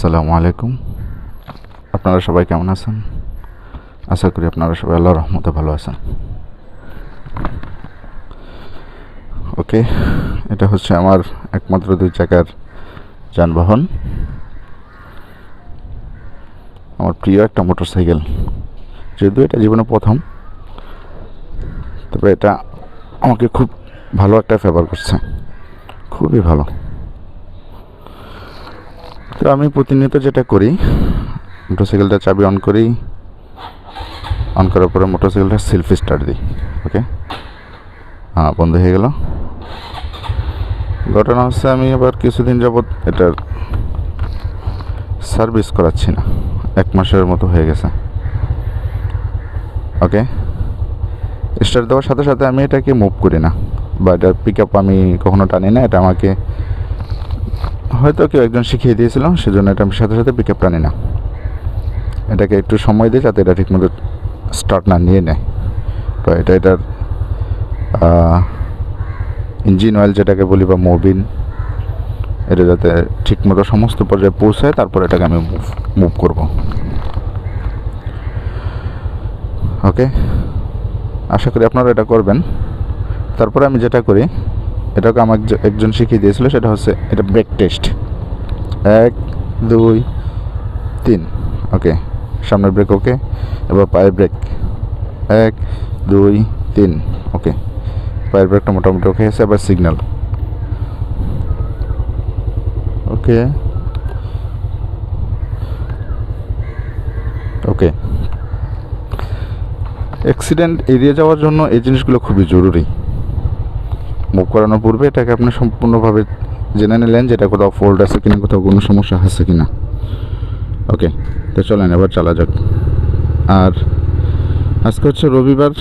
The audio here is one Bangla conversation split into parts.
আসসালামু আলাইকুম। আপনারা সবাই কেমন আছেন? আশা করি আপনারা সবাই আল্লাহর রহমতে ভালো আছেন। ওকে, এটা হচ্ছে আমার একমাত্র 2 চাকার যানবাহন, আমার প্রিয় একটা মোটরসাইকেল। যদিও এটা জীবনে প্রথম, তবে এটা আমাকে খুব ভালো একটা ফেভার করছে, খুবই ভালো। তো আমি প্রতিনিয়ত যেটা করি, মোটরসাইকেলটা চাবি অন করি, অন করার পরে মোটরসাইকেলটা সেলফ স্টার্ট দিই। ওকে, হ্যাঁ, বন্ধ হয়ে গেল। ঘটনা হচ্ছে আমি আবার কিছুদিন যাবৎ এটার সার্ভিস করাচ্ছি না, 1 মাসের মতো হয়ে গেছে। ওকে, স্টার্ট দেওয়ার সাথে সাথে আমি এটাকে মুভ করি না, বা এটার পিক আপ আমি কখনো টানি না। এটা আমাকে হয়তো কেউ একজন শিখিয়ে দিয়েছিল, সেজন্য এটা আমি সাথে সাথে পিক আপ টানি না। এটাকে একটু সময় দিই যাতে এটা ঠিকমতো স্টার্ট না নিয়ে নেয়। তো এটার ইঞ্জিন অয়েল যেটাকে বলি, বা মোবিন, এটা যাতে ঠিকমতো সমস্ত পর্যায়ে পৌঁছায়, তারপর এটাকে আমি মুভ করব। ওকে, আশা করি আপনারা এটা করবেন। তারপরে আমি যেটা করি, এটাকে আমাকে একজন শিখিয়ে দিয়েছিল, সেটা হচ্ছে এটা ব্রেক টেস্ট। 1 2 3। ওকে, সামনের ব্রেক ওকে, এবার পায়ের ব্রেক 1 2 3। ওকে, পায়ের ব্রেকটা মোটামুটি ওকে আছে। এবার সিগন্যাল ওকে। ওকে, অ্যাক্সিডেন্ট এড়িয়ে যাওয়ার জন্য এই জিনিসগুলো খুবই জরুরি। মুভ করানোর পূর্বে এটাকে আপনি সম্পূর্ণভাবে জেনে নিলেন যে এটা কোথাও ফল্ট আছে কিনা, কোথাও কোনো সমস্যা আছে কিনা। ওকে, তো চলেন এবার চালা যাক। আর আজকে হচ্ছে রবিবার।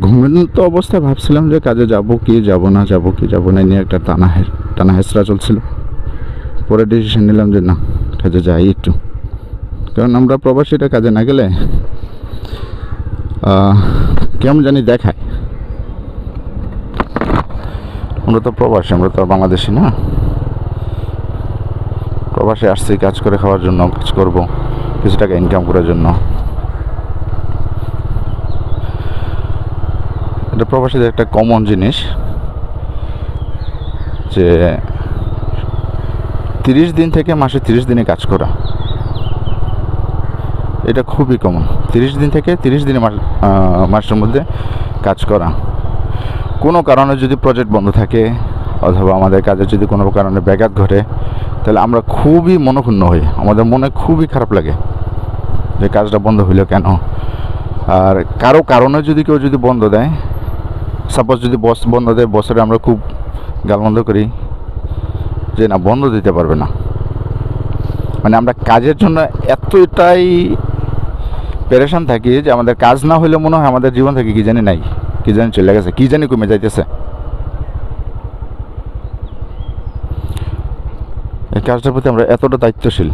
ঘুমের তো অবস্থায় ভাবছিলাম যে কাজে যাব কি যাব না নিয়ে একটা টানা হেঁচড়া চলছিল। পরে ডিসিশন নিলাম যে না, কাজে যাই একটু, কারণ আমরা প্রবাসীরা কাজে না গেলে কেমন জানি দেখায়। আমরা তো প্রবাসী, আমরা তো বাংলাদেশি না। প্রবাসে আসছি কাজ করে খাওয়ার জন্য, কাজ করব কিছু টাকা ইনকাম করার জন্য। এটা প্রবাসীদের একটা কমন জিনিস যে 30 দিন থেকে মাসে 30 দিনে কাজ করা। এটা খুবই কমন। 30 দিন থেকে 30 দিনে মাসের মধ্যে কাজ করা। কোনো কারণে যদি প্রজেক্ট বন্ধ থাকে, অথবা আমাদের কাজে যদি কোনো কারণে ব্যাঘাত ঘটে, তাহলে আমরা খুবই মনক্ষুণ্ণ হই। আমাদের মনে খুবই খারাপ লাগে যে কাজটা বন্ধ হইল কেন। আর কারো কারণে যদি কেউ বন্ধ দেয়, সাপোজ যদি বস বন্ধ দেয়, বসের আমরা খুব গালমন্দ করি যে না, বন্ধ দিতে পারবে না। মানে আমরা কাজের জন্য এতটাই পেরেশান থাকি যে আমাদের কাজ না হইলে মনে হয় আমাদের জীবন থেকে কি জানি নাই, কি জানি চলে গেছে, কি জানি কমে যাইতেছে। এই কাজটার প্রতি আমরা এতটা দায়িত্বশীল।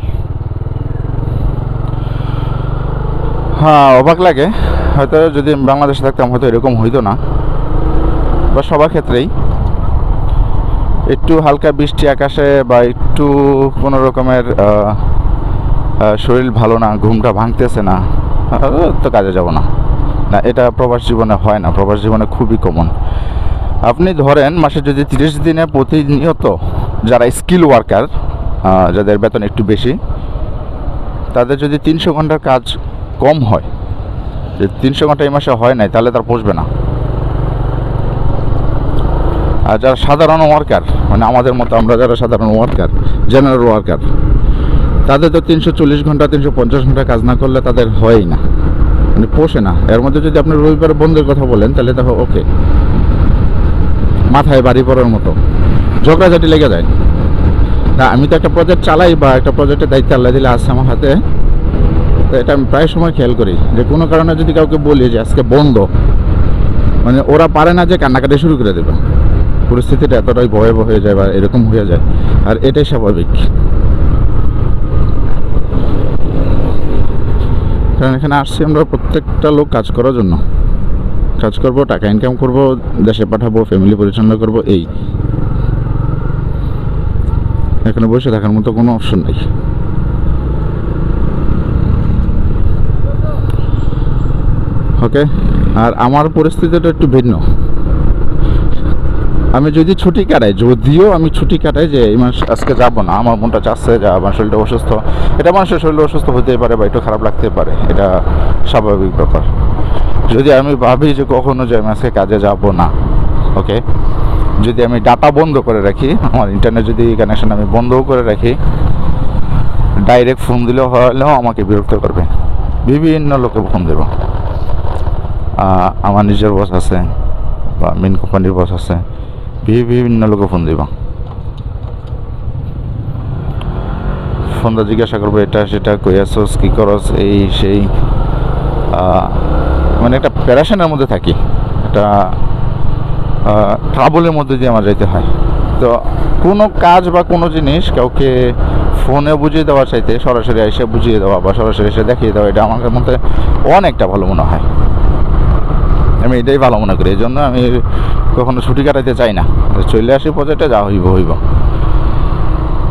হ্যাঁ, অবাক লাগে। হয়তো যদি বাংলাদেশে থাকতাম হয়তো এরকম হইতো না, বা সবার ক্ষেত্রেই একটু হালকা বৃষ্টি আকাশে, বা একটু কোনো রকমের শরীর ভালো না, ঘুমটা ভাঙতেছে না, তো কাজে যাব না। না, এটা প্রবাস জীবনে হয় না। প্রবাস জীবনে খুবই কমন। আপনি ধরেন মাসে যদি 30 দিনে প্রতিনিয়ত যারা স্কিল ওয়ার্কার, যাদের বেতন একটু বেশি, তাদের যদি 300 ঘন্টার কাজ কম হয়, যদি 300 ঘন্টা এই মাসে হয় নাই, তাহলে তার পোষবে না। আর যারা সাধারণ ওয়ার্কার, মানে আমাদের মতো, আমরা যারা সাধারণ ওয়ার্কার, জেনারেল ওয়ার্কার, তাদের তো 340 ঘন্টা 350 ঘন্টা কাজ না করলে তাদের হয়ই না, মানে পোষে না। এর মধ্যে যদি আপনি রবিবার বন্ধের কথা বলেন, তাহলে দেখো ওকে, মাথায় বাড়ি পড়ার মতো ঝগড়াঝাটি লেগে যায়। না, আমি তো একটা প্রজেক্ট চালাই, বা একটা প্রজেক্টের দায়িত্ব আল্লাহ দিলে আসছে আমার হাতে, তো এটা আমি প্রায় সময় খেয়াল করি যে কোনো কারণে যদি কাউকে বলি যে আজকে বন্ধ, মানে ওরা পারে না যে কান্নাকাটি শুরু করে দেবে। পরিস্থিতিটা এতটাই ভয়াবহ হয়ে যায়, বা এরকম হয়ে যায়। আর এটাই স্বাভাবিক, কারণ এখানে আসছি আমরা প্রত্যেকটা লোক কাজ করার জন্য। কাজ করব, টাকা ইনকাম করব, দেশে পাঠাবো, ফ্যামিলি পরিচালনা করব। এই এখানে বসে থাকার মতো কোনো অপশন নেই। ওকে, আর আমার পরিস্থিতিটা একটু ভিন্ন। আমি যদি ছুটি কাটাই, যদিও আমি ছুটি কাটাই যে এই মাস আজকে যাবো না, আমার মনটা চাচ্ছে যে আমার শরীরটা অসুস্থ, এটা মানুষের শরীর অসুস্থ হতেই পারে বা একটু খারাপ লাগতে পারে, এটা স্বাভাবিক ব্যাপার। যদি আমি ভাবি যে কখনো যে আমি আজকে কাজে যাব না, ওকে, যদি আমি ডাটা বন্ধ করে রাখি, আমার ইন্টারনেট যদি কানেকশন আমি বন্ধও করে রাখি, ডাইরেক্ট ফোন দিলেও হলেও আমাকে বিরক্ত করবে, বিভিন্ন লোকে ফোন দেব। আমার নিজের বস আছে বা মেন কোম্পানির বস আছে, বিভিন্ন লোকে ফোন দিব, ফোনটা জিজ্ঞাসা করবো এটা সেটা, কই আসোস, কী করস, এই সেই, মানে একটা প্যারাশনের মধ্যে থাকি, একটা ট্রাবলের মধ্যে দিয়ে আমার যাইতে হয়। তো কোনো কাজ বা কোনো জিনিস কাউকে ফোনে বুঝিয়ে দেওয়ার চাইতে সরাসরি এসে বুঝিয়ে দেওয়া বা সরাসরি এসে দেখিয়ে দেওয়া, এটা আমার মধ্যে অনেকটা ভালো মনে হয়। আমি এটাই ভালো মনে করি, এই জন্য আমি কখনো ছুটি কাটাইতে চাই না, চলে আসি প্রজেক্টে, যা হইব।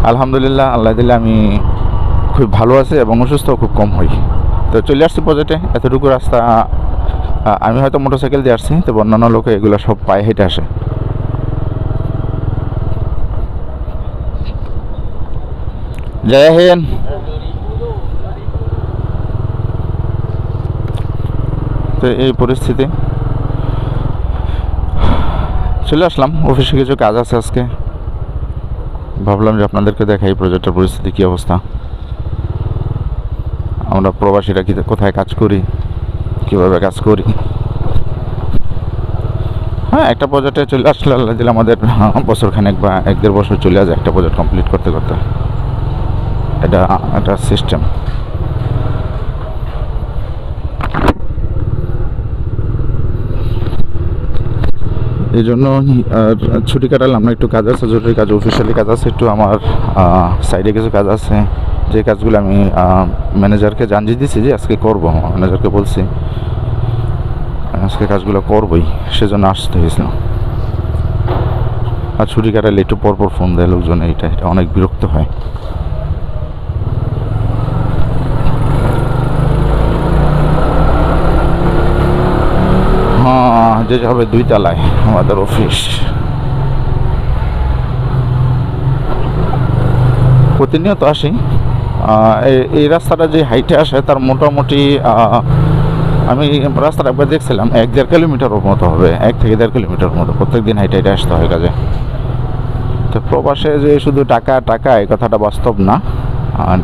আলহামদুলিল্লাহ, আল্লাহ দিলে আমি খুব ভালো আছি এবং অসুস্থ খুব কম হই। তো চলে আসছি প্রজেক্টে, এতটুকু রাস্তা আমি হয়তো মোটরসাইকেল দিয়ে আসছি, তো অন্যান্য লোকে এগুলো সব পায়ে হেঁটে আসে। জয় হিন্দ। তো এই পরিস্থিতি, চলে আসলাম অফিসে, কিছু কাজ আছে আজকে, ভাবলাম যে আপনাদেরকে দেখাই প্রজেক্টের পরিস্থিতি কী অবস্থা, আমরা প্রবাসীরা কোথায় কাজ করি, কীভাবে কাজ করি। হ্যাঁ, একটা প্রজেক্টে চলে আসলে আল্লাহ দিলে আমাদের বছরখানেক বা 1-1.5 বছর চলে আসে একটা প্রজেক্ট কমপ্লিট করতে করতে, এটা একটা সিস্টেম। এই জন্য ছুটি কাটালাম না, একটু কাজ আছে, জরুরি কাজ, অফিসিয়ালি কাজ আছে, একটু আমার সাইডে কিছু কাজ আছে, যে কাজগুলো আমি ম্যানেজারকে জানিয়ে দিয়েছি যে আজকে করবো, ম্যানেজারকে বলছি আজকে কাজগুলো করবই, সেজন্য আসতে হয়েছিল। আর ছুটি কাটালে একটু পরপর ফোন দেয় লোকজন, এটা অনেক বিরক্ত হয়। হ্যাঁ, যেতে হবে 2 তলায় আমাদের অফিস। প্রতিনিয়ত আসি, এই রাস্তাটা যে হাইটে আসে তার মোটামুটি আমি রাস্তাটা একবার দেখছিলাম 1-1.5 কিলোমিটারের মতো হবে, 1 থেকে 1.5 কিলোমিটার মতো প্রত্যেক দিন হাইটে হাইটে আসতে হয় কাজে। তো প্রবাসে যে শুধু টাকা টাকা, এই কথাটা বাস্তব না।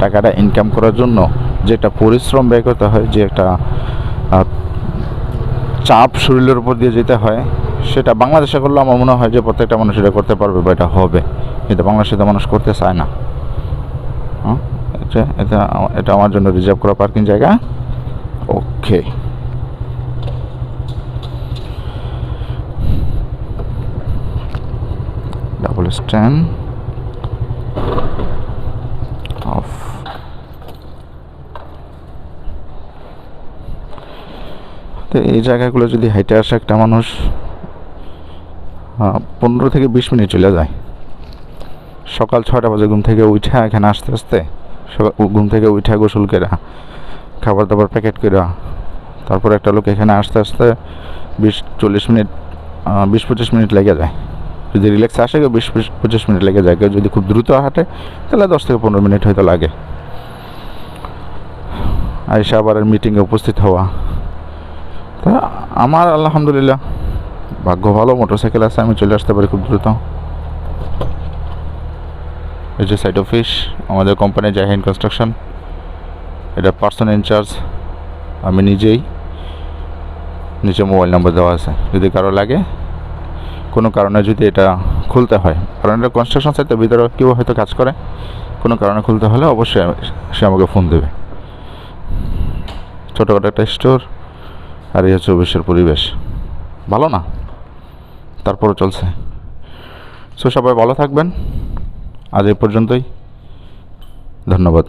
টাকাটা ইনকাম করার জন্য যে একটা পরিশ্রম ব্যয় করতে হয়, যে একটা চাপ শরীরের উপর দিয়ে যেতে হয়, সেটা বাংলাদেশে করলে আমার মনে হয় যে প্রত্যেকটা মানুষ এটা করতে পারবে বা এটা হবে, কিন্তু বাংলাদেশে তো মানুষ করতে চায় না। এটা এটা আমার জন্য রিজার্ভ করা পার্কিং জায়গা। ওকে, ডাবল স্ট্যান্ড অফ। তো এই জায়গাগুলো যদি হাইটে আসে একটা মানুষ 15 থেকে 20 মিনিট চলে যায়। সকাল 6টা বাজে ঘুম থেকে উঠা এখানে আসতে আসতে, ঘুম থেকে উঠা গোসল করে খাবার দাবার প্যাকেট করে, তারপর একটা লোক এখানে আসতে আসতে 20-40 মিনিট, 20-25 মিনিট লেগে যায়। যদি রিল্যাক্স আসে 20-25 মিনিট লেগে যায়, কেউ যদি খুব দ্রুত হাঁটে তাহলে 10 থেকে 15 মিনিট হয়তো লাগে। আইসা আবার মিটিংয়ে উপস্থিত হওয়া। তা আমার আলহামদুলিল্লাহ ভাগ্য ভালো, মোটরসাইকেল আছে, আমি চলে আসতে পারি খুব দ্রুত। এই যে সাইড অফিস আমাদের কোম্পানি জাহিন কনস্ট্রাকশন, এটা পার্সন ইনচার্জ আমি নিজেই, নিচে মোবাইল নাম্বার দেওয়া আছে, যদি কারো লাগে কোনো কারণে যদি এটা খুলতে হয়, কারণ এটা কনস্ট্রাকশন সাইটের ভিতরে কেউ হয়তো কাজ করে, কোনো কারণে খুলতে হলে অবশ্যই সে আমাকে ফোন দেবে। ছোটোখাটো একটা স্টোর, আর এই হচ্ছে অফিসের পরিবেশ, ভালো না, তারপরও চলছে। সো সবাই ভালো থাকবেন, আজ এই পর্যন্তই, ধন্যবাদ।